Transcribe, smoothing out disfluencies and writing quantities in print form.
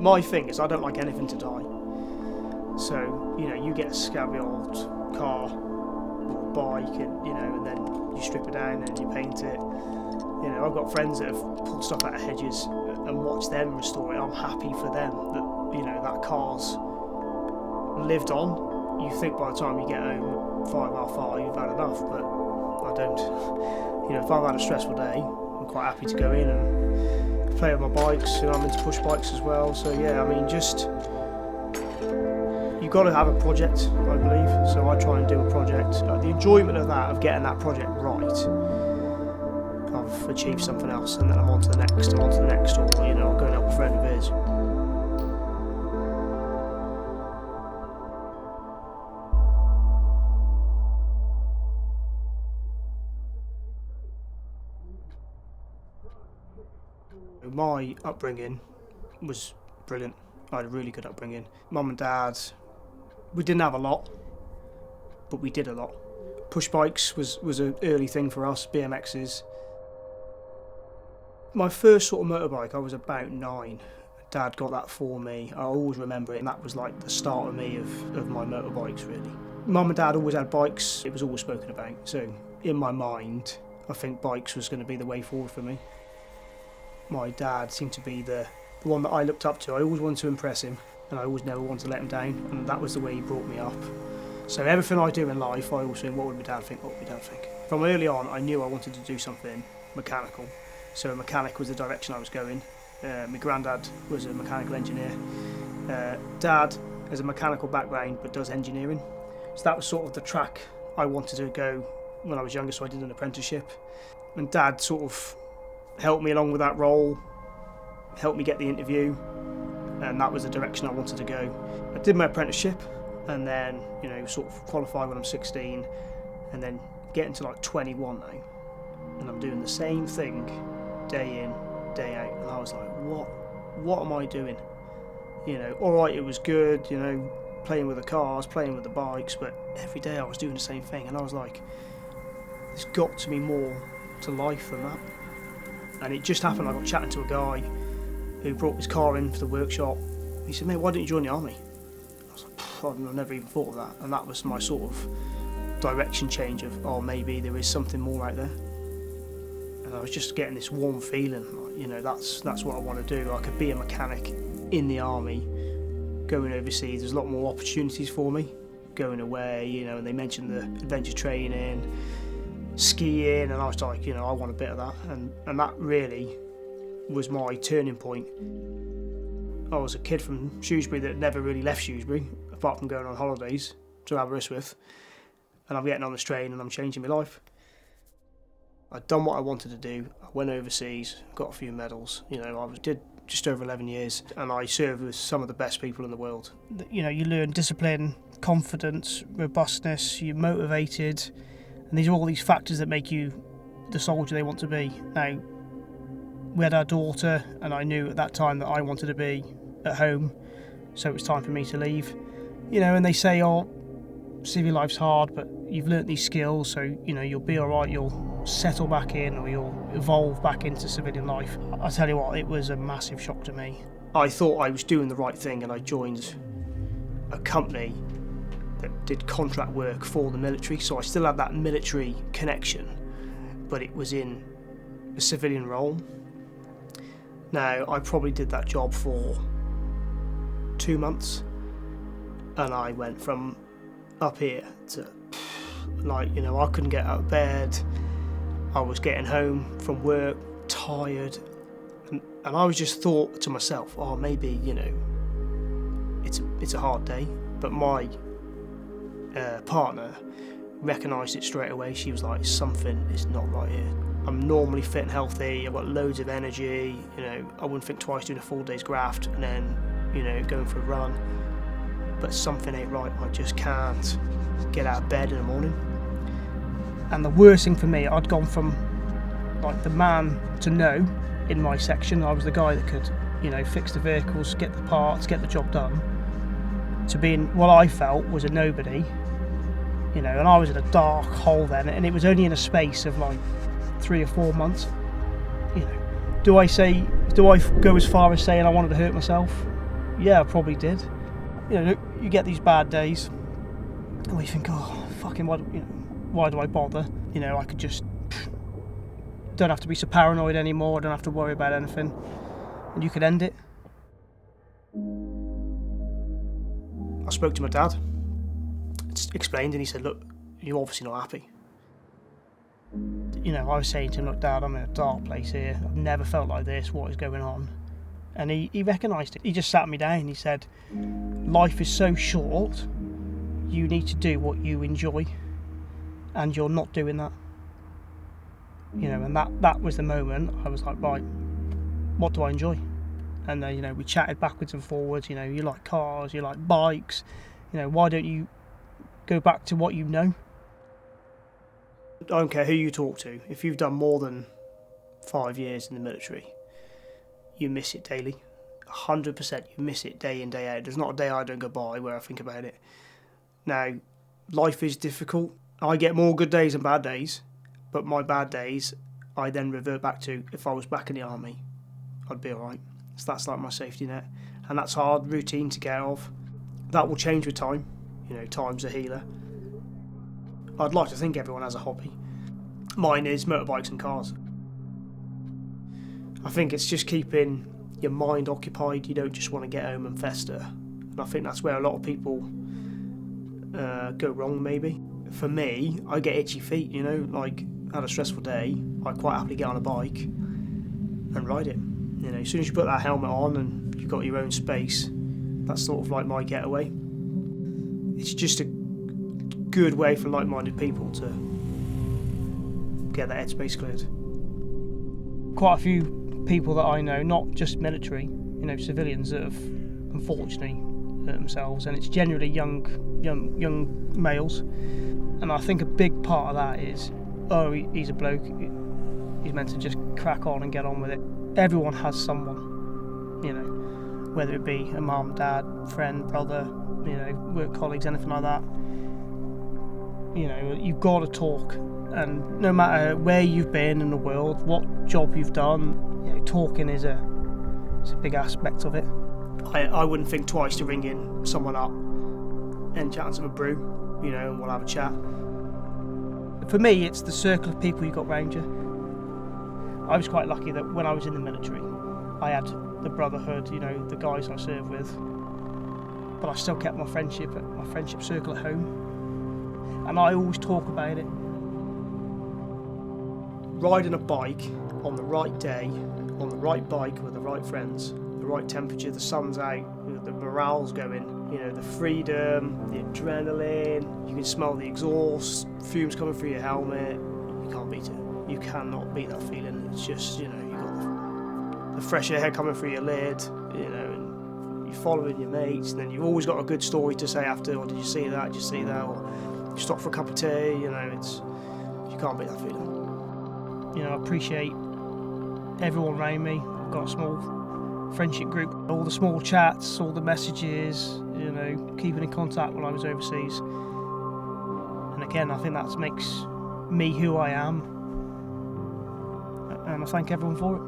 My thing is I don't like anything to die. So, you know, you get a scabby old car or bike and then you strip it down and you paint it. You know, I've got friends that have pulled stuff out of hedges and watched them restore it. I'm happy for them that, you know, that car's lived on. You think by the time you get home, 5:30, you've had enough, but I don't. You know, if I've had a stressful day, I'm quite happy to go in and play with my bikes. You know, I'm into push bikes as well. So yeah, I mean, just you've got to have a project, I believe. So I try and do a project. The enjoyment of that, of getting that project right, I've achieved something else, and then I'm on to the next, or you know, I'll go and help a friend of his. My upbringing was brilliant. I had a really good upbringing. Mum and Dad, we didn't have a lot, but we did a lot. Push bikes was an early thing for us, BMXs. My first sort of motorbike, I was about 9. Dad got that for me. I always remember it, and that was like the start of me of my motorbikes, really. Mum and Dad always had bikes. It was always spoken about. So in my mind, I think bikes was going to be the way forward for me. My dad seemed to be the one that I looked up to. I always wanted to impress him, and I always never wanted to let him down, and that was the way he brought me up. So everything I do in life, I always think, what would my dad think, what would my dad think? From early on, I knew I wanted to do something mechanical. So mechanic was the direction I was going. My granddad was a mechanical engineer. Dad has a mechanical background, but does engineering. So that was sort of the track I wanted to go when I was younger, so I did an apprenticeship. And Dad sort of helped me along with that role, helped me get the interview, and that was the direction I wanted to go. I did my apprenticeship, and then, you know, sort of qualified when I'm 16, and then getting to like 21 now, and I'm doing the same thing day in, day out, and I was like, what am I doing? You know, alright, it was good, you know, playing with the cars, playing with the bikes, but every day I was doing the same thing, and I was like, there's got to be more to life than that. And it just happened, I got chatting to a guy who brought his car in for the workshop. He said, mate, why didn't you join the army? I was like, I've never even thought of that. And that was my sort of direction change of, oh, maybe there is something more out there. And I was just getting this warm feeling, like, you know, that's what I want to do. I could be a mechanic in the army, going overseas. There's a lot more opportunities for me, going away, you know, and they mentioned the adventure training, skiing, and I was like, you know, I want a bit of that, and that really was my turning point. I was a kid from Shrewsbury that never really left Shrewsbury, apart from going on holidays to Aberystwyth, and I'm getting on this train and I'm changing my life. I'd done what I wanted to do. I went overseas, got a few medals. You know, did just over 11 years, and I served with some of the best people in the world. You know, you learn discipline, confidence, robustness, you're motivated, and these are all these factors that make you the soldier they want to be. Now, we had our daughter, and I knew at that time that I wanted to be at home, so it was time for me to leave. You know, and they say, oh, civvy life's hard, but you've learnt these skills, so, you know, you'll be alright, you'll settle back in, or you'll evolve back into civilian life. I tell you what, it was a massive shock to me. I thought I was doing the right thing, and I joined a company that did contract work for the military, so I still had that military connection, but it was in a civilian role. Now, I probably did that job for 2 months, and I went from up here to, like, you know, I couldn't get out of bed. I was getting home from work tired, and I was just thought to myself, oh, maybe, you know, it's a hard day. But my partner recognised it straight away. She was like, something is not right here. I'm normally fit and healthy, I've got loads of energy, you know, I wouldn't think twice doing a full day's graft and then, you know, going for a run. But something ain't right, I just can't get out of bed in the morning. And the worst thing for me, I'd gone from like the man to know in my section. I was the guy that could, you know, fix the vehicles, get the parts, get the job done, to being what I felt was a nobody, you know, and I was in a dark hole then, and it was only in a space of like 3 or 4 months. You know, do I go as far as saying I wanted to hurt myself? Yeah, I probably did. You know, you get these bad days where you think, oh, fucking, why do I bother? You know, I could just, don't have to be so paranoid anymore, I don't have to worry about anything, and you could end it. I spoke to my dad, explained, and he said, look, you're obviously not happy. You know, I was saying to him, look, Dad, I'm in a dark place here, I've never felt like this, what is going on? And he recognised it. He just sat me down, he said, life is so short, you need to do what you enjoy, and you're not doing that. You know, and that was the moment I was like, right, what do I enjoy? And you know, we chatted backwards and forwards. You know, you like cars, you like bikes. You know, why don't you go back to what you know? I don't care who you talk to. If you've done more than 5 years in the military, you miss it daily. 100%, you miss it day in, day out. There's not a day I don't go by where I think about it. Now, life is difficult. I get more good days than bad days, but my bad days, I then revert back to if I was back in the army, I'd be all right. So that's like my safety net, and that's a hard routine to get out of. That will change with time. You know, time's a healer. I'd like to think everyone has a hobby. Mine is motorbikes and cars. I think it's just keeping your mind occupied. You don't just want to get home and fester. And I think that's where a lot of people go wrong, maybe. For me, I get itchy feet, you know, like I had a stressful day, I quite happily get on a bike and ride it. You know, as soon as you put that helmet on and you've got your own space, that's sort of like my getaway. It's just a good way for like-minded people to get their headspace cleared. Quite a few people that I know, not just military, you know, civilians that have unfortunately hurt themselves, and it's generally young males. And I think a big part of that is, oh, he's a bloke, he's meant to just crack on and get on with it. Everyone has someone, you know, whether it be a mum, dad, friend, brother, you know, work colleagues, anything like that. You know, you've got to talk, and no matter where you've been in the world, what job you've done, you know, talking is a big aspect of it. I wouldn't think twice to ring in someone up and chance of a brew, you know, and we'll have a chat. For me, it's the circle of people you got round you. I was quite lucky that when I was in the military, I had the brotherhood, you know, the guys I served with, but I still kept my friendship circle at home, and I always talk about it. Riding a bike on the right day, on the right bike with the right friends, the right temperature, the sun's out, the morale's going, you know, the freedom, the adrenaline, you can smell the exhaust, fumes coming through your helmet, you can't beat it. You cannot beat that feeling. It's just, you know, you got the fresh air coming through your lid, you know, and you're following your mates, and then you've always got a good story to say after, or did you see that, or you stop for a cup of tea, you know, you can't beat that feeling. You know, I appreciate everyone around me. I've got a small friendship group, all the small chats, all the messages, you know, keeping in contact when I was overseas. And again, I think that makes me who I am, and I thank everyone for it.